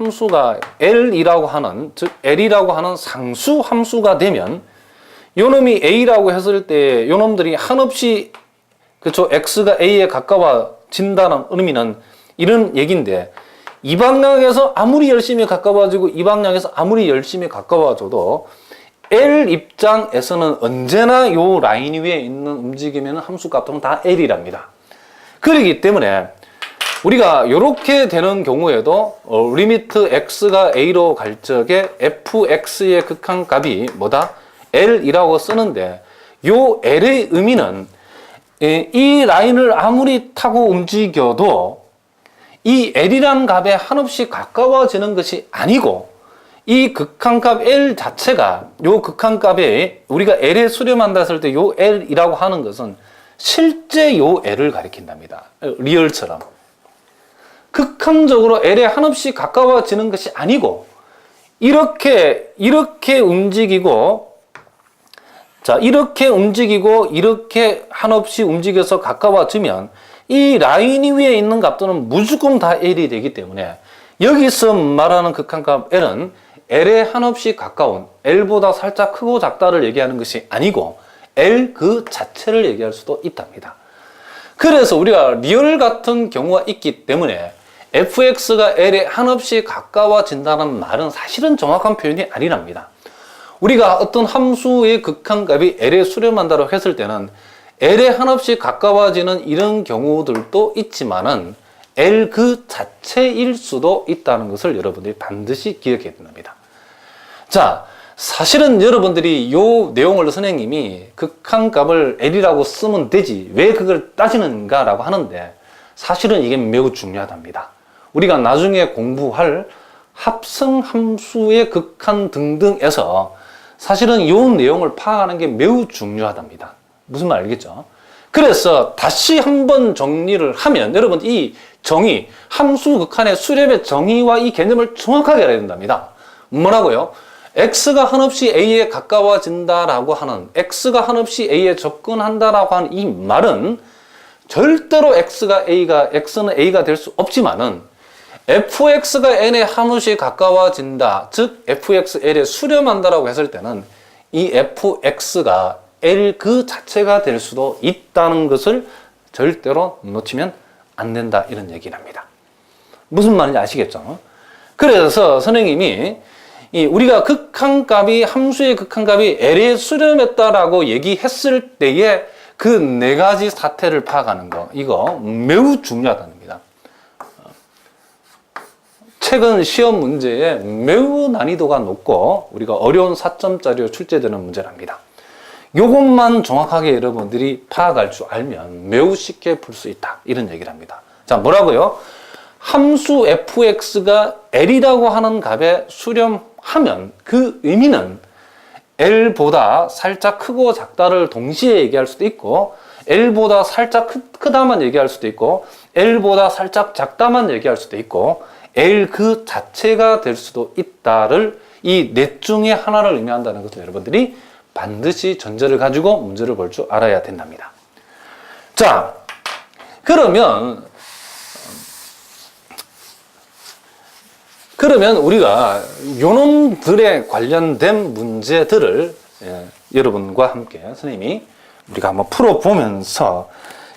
함수가 L이라고 하는, 즉 L이라고 하는 상수 함수가 되면 요놈이 A라고 했을 때 요놈들이 한없이 그쵸 X가 A에 가까워진다는 의미는 이런 얘기인데, 이 방향에서 아무리 열심히 가까워지고 이 방향에서 아무리 열심히 가까워져도 L 입장에서는 언제나 요 라인 위에 있는 움직임에는 함수 값은 다 L이랍니다. 그렇기 때문에 우리가 이렇게 되는 경우에도 리미트 x가 a로 갈 적에 fx의 극한값이 뭐다? L이라고 쓰는데, 요 L의 의미는 이 라인을 아무리 타고 움직여도 이 L이라는 값에 한없이 가까워지는 것이 아니고, 이 극한값 L 자체가 요 극한값에 우리가 L에 수렴한다 했을 때 요 L이라고 하는 것은 실제 요 L을 가리킨답니다. 리얼처럼. 극한적으로 L에 한없이 가까워지는 것이 아니고, 이렇게 움직이고, 자, 이렇게 움직이고, 이렇게 한없이 움직여서 가까워지면 이 라인 위에 있는 값들은 무조건 다 L이 되기 때문에, 여기서 말하는 극한값 L은 L에 한없이 가까운, L보다 살짝 크고 작다를 얘기하는 것이 아니고 L 그 자체를 얘기할 수도 있답니다. 그래서 우리가 리얼 같은 경우가 있기 때문에 fx가 L에 한없이 가까워진다는 말은 사실은 정확한 표현이 아니랍니다. 우리가 어떤 함수의 극한값이 L에 수렴한다고 했을 때는 L에 한없이 가까워지는 이런 경우들도 있지만은 L 그 자체일 수도 있다는 것을 여러분들이 반드시 기억해야 됩니다. 자, 사실은 여러분들이 이 내용을 선생님이 극한값을 L이라고 쓰면 되지 왜 그걸 따지는가 라고 하는데, 사실은 이게 매우 중요하답니다. 우리가 나중에 공부할 합성함수의 극한 등등에서 사실은 이 내용을 파악하는 게 매우 중요하답니다. 무슨 말 알겠죠? 그래서 다시 한번 정리를 하면, 여러분 이 정의, 함수 극한의 수렴의 정의와 이 개념을 정확하게 알아야 된답니다. 뭐라고요? x가 한없이 a에 가까워진다라고 하는, x가 한없이 a에 접근한다라고 하는 이 말은 절대로 x는 a가 될 수 없지만은 fx가 n에 한없이 가까워진다, 즉 fx l에 수렴한다라고 했을 때는 이 fx가 L 그 자체가 될 수도 있다는 것을 절대로 놓치면 안 된다, 이런 얘기를 합니다. 무슨 말인지 아시겠죠? 그래서 선생님이 우리가 극한값이, 함수의 극한값이 L에 수렴했다라고 얘기했을 때에 그 네 가지 사태를 파악하는 거, 이거 매우 중요하답니다. 최근 시험 문제에 매우 난이도가 높고 우리가 어려운 4점짜리로 출제되는 문제랍니다. 요것만 정확하게 여러분들이 파악할 줄 알면 매우 쉽게 풀 수 있다, 이런 얘기를 합니다. 자, 뭐라고요? 함수 fx가 L이라고 하는 값에 수렴하면 그 의미는 L보다 살짝 크고 작다를 동시에 얘기할 수도 있고, L보다 살짝 크다만 얘기할 수도 있고, L보다 살짝 작다만 얘기할 수도 있고, L 그 자체가 될 수도 있다를, 이 넷 중에 하나를 의미한다는 것을 여러분들이 반드시 전제를 가지고 문제를 볼 줄 알아야 된답니다. 자, 그러면 우리가 요놈들에 관련된 문제들을 여러분과 함께 선생님이 우리가 한번 풀어보면서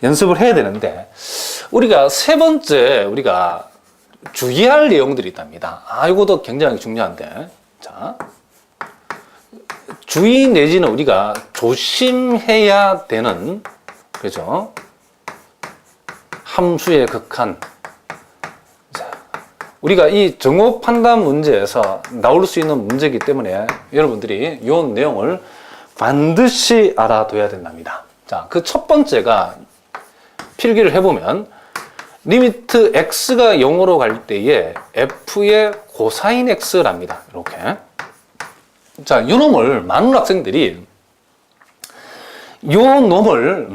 연습을 해야 되는데, 우리가 세 번째 우리가 주의할 내용들이 있답니다. 이것도 굉장히 중요한데, 자, 주의 내지는 우리가 조심해야 되는, 그죠? 함수의 극한. 자, 우리가 이 정오 판단 문제에서 나올 수 있는 문제이기 때문에 여러분들이 이 내용을 반드시 알아둬야 된답니다. 자, 그 첫 번째가 필기를 해보면, 리미트 x가 0으로 갈 때에 f의 코사인 x랍니다. 이렇게. 자, 이 놈을 많은 학생들이 이 놈을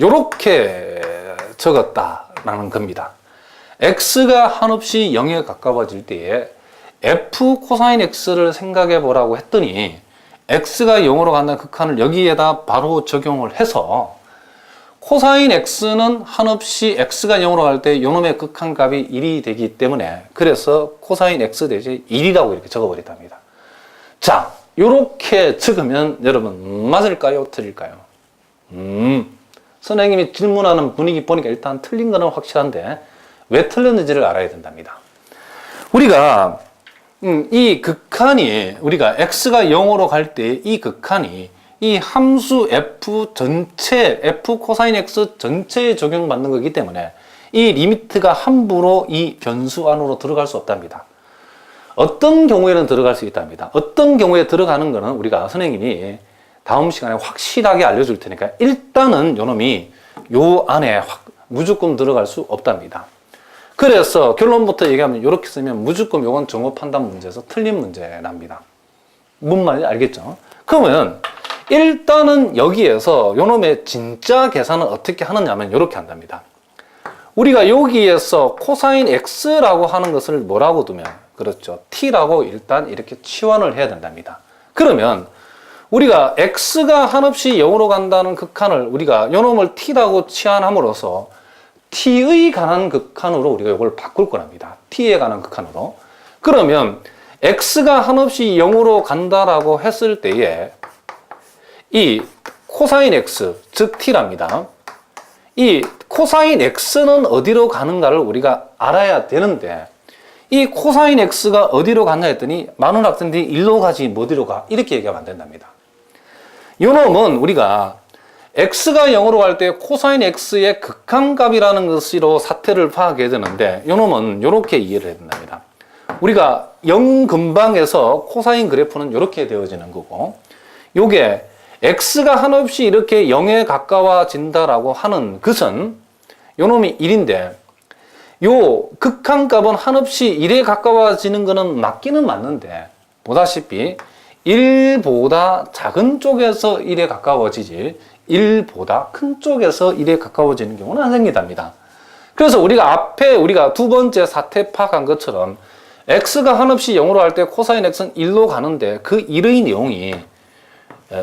요렇게 적었다라는 겁니다. x가 한없이 0에 가까워질 때에 f 코사인 x를 생각해 보라고 했더니 x가 0으로 간다는 극한을 여기에다 바로 적용을 해서 코사인 x는 한없이 x가 0으로 갈 때 요놈의 극한값이 1이 되기 때문에 그래서 코사인 x 대신 1이라고 이렇게 적어버렸답니다. 자, 요렇게 적으면 여러분 맞을까요? 틀릴까요? 선생님이 질문하는 분위기 보니까 일단 틀린 거는 확실한데 왜 틀렸는지를 알아야 된답니다. 우리가 이 극한이 우리가 x가 0으로 갈 때 이 극한이 이 함수 f 전체, f 코사인 x 전체에 적용받는 거기 때문에 이 리미트가 함부로 이 변수 안으로 들어갈 수 없답니다. 어떤 경우에는 들어갈 수 있답니다. 어떤 경우에 들어가는 거는 우리가 선생님이 다음 시간에 확실하게 알려줄 테니까 일단은 요놈이 요 안에 무조건 들어갈 수 없답니다. 그래서 결론부터 얘기하면 이렇게 쓰면 무조건 요건 정호 판단 문제에서 틀린 문제랍니다. 뭔 말인지 알겠죠? 그러면 일단은 여기에서 요놈의 진짜 계산은 어떻게 하느냐면 이렇게 한답니다. 우리가 여기에서 코사인 x라고 하는 것을 뭐라고 두면 그렇죠. t라고 일단 이렇게 치환을 해야 된답니다. 그러면 우리가 x가 한없이 0으로 간다는 극한을 우리가 요놈을 t라고 치환함으로써 t의 관한 극한으로 우리가 이걸 바꿀 거랍니다. t에 관한 극한으로. 그러면 x가 한없이 0으로 간다라고 했을 때에 이 코사인 x, 즉 t랍니다. 이 코사인 x는 어디로 가는가를 우리가 알아야 되는데 이 코사인 x가 어디로 갔냐 했더니 많은 학생들이 일로 가지 어디로 가 이렇게 얘기하면 안 된답니다. 요놈은 우리가 x가 0으로 갈 때 코사인 x의 극한값이라는 것으로 사태를 파악해야 되는데 요놈은 이렇게 이해를 해야 된답니다. 우리가 0 근방에서 코사인 그래프는 이렇게 되어지는 거고 요게 x가 한없이 이렇게 0에 가까워진다라고 하는 것은 요놈이 1인데 요 극한값은 한없이 1에 가까워지는 거는 맞기는 맞는데 보다시피 1보다 작은 쪽에서 1에 가까워지지 1보다 큰 쪽에서 1에 가까워지는 경우는 안 생긴답니다. 그래서 우리가 앞에 우리가 두 번째 사태 파악한 것처럼 x가 한없이 0으로 할 때 코사인 x는 1로 가는데 그 1의 내용이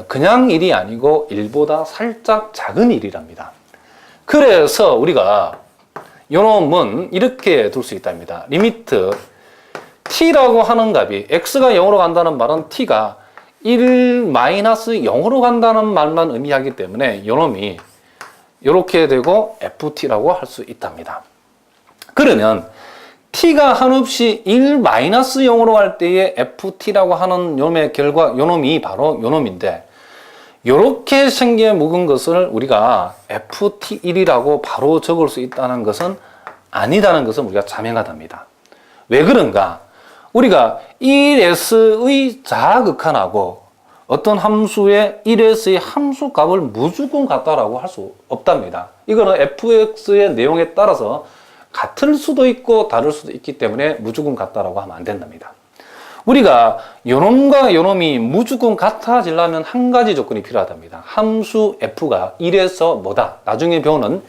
그냥 1이 아니고 1보다 살짝 작은 1이랍니다. 그래서 우리가 요놈은 이렇게 둘 수 있답니다. 리미트 t라고 하는 값이 x가 0으로 간다는 말은 t가 1-0으로 간다는 말만 의미하기 때문에 요놈이 이렇게 되고 ft라고 할 수 있답니다. 그러면 t가 한없이 1-0으로 갈 때의 ft라고 하는 요놈의 결과, 요놈이 바로 요놈인데 요렇게 생겨 묵은 것을 우리가 ft1이라고 바로 적을 수 있다는 것은 아니다는 것은 우리가 자명하답니다. 왜 그런가? 우리가 1s의 자극한하고 어떤 함수의 1s의 함수값을 무조건 같다라고 할 수 없답니다. 이거는 fx의 내용에 따라서 같을 수도 있고 다를 수도 있기 때문에 무조건 같다라고 하면 안 된답니다. 우리가 요놈과 요놈이 무조건 같아지려면 한 가지 조건이 필요하답니다. 함수 f가 1에서 뭐다? 나중에 배우는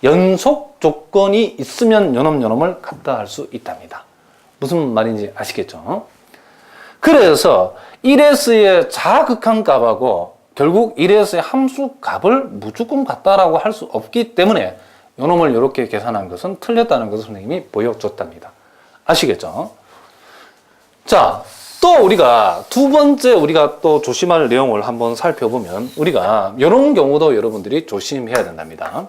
연속 조건이 있으면 요놈을 같다 할 수 있답니다. 무슨 말인지 아시겠죠? 그래서 1s의 자극한 값하고 결국 1s의 함수 값을 무조건 같다라고 할 수 없기 때문에 요놈을 이렇게 계산한 것은 틀렸다는 것을 선생님이 보여줬답니다. 아시겠죠? 자, 또 우리가 두 번째 우리가 또 조심할 내용을 한번 살펴보면 우리가 이런 경우도 여러분들이 조심해야 된답니다.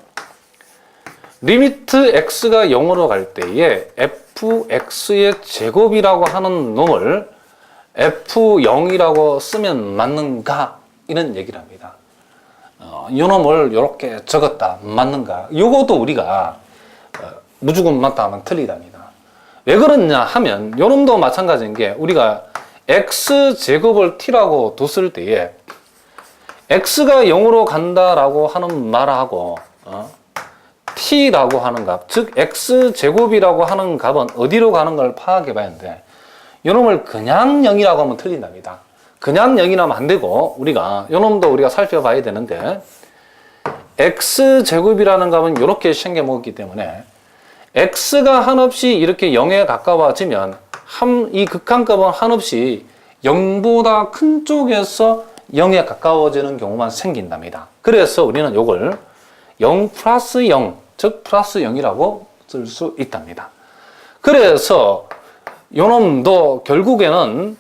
리미트 x가 0으로 갈 때에 fx의 제곱이라고 하는 놈을 f0이라고 쓰면 맞는가? 이런 얘기를 합니다. 이 놈을 이렇게 적었다. 맞는가? 요것도 우리가 무조건 맞다 하면 틀리답니다. 왜 그러냐 하면 요 놈도 마찬가지인 게 우리가 x제곱을 t라고 뒀을 때에 x가 0으로 간다라고 하는 말하고 t라고 하는 값, 즉 x제곱이라고 하는 값은 어디로 가는 걸 파악해 봐야 하는데 요놈을 그냥 0이라고 하면 틀린답니다. 그냥 0이라면 안 되고 우리가 요놈도 우리가 살펴봐야 되는데 x제곱이라는 값은 이렇게 생겨 먹었기 때문에 x가 한없이 이렇게 0에 가까워지면 이 극한값은 한없이 0보다 큰 쪽에서 0에 가까워지는 경우만 생긴답니다. 그래서 우리는 요걸 0 플러스 0, 즉 플러스 0이라고 쓸 수 있답니다. 그래서 요놈도 결국에는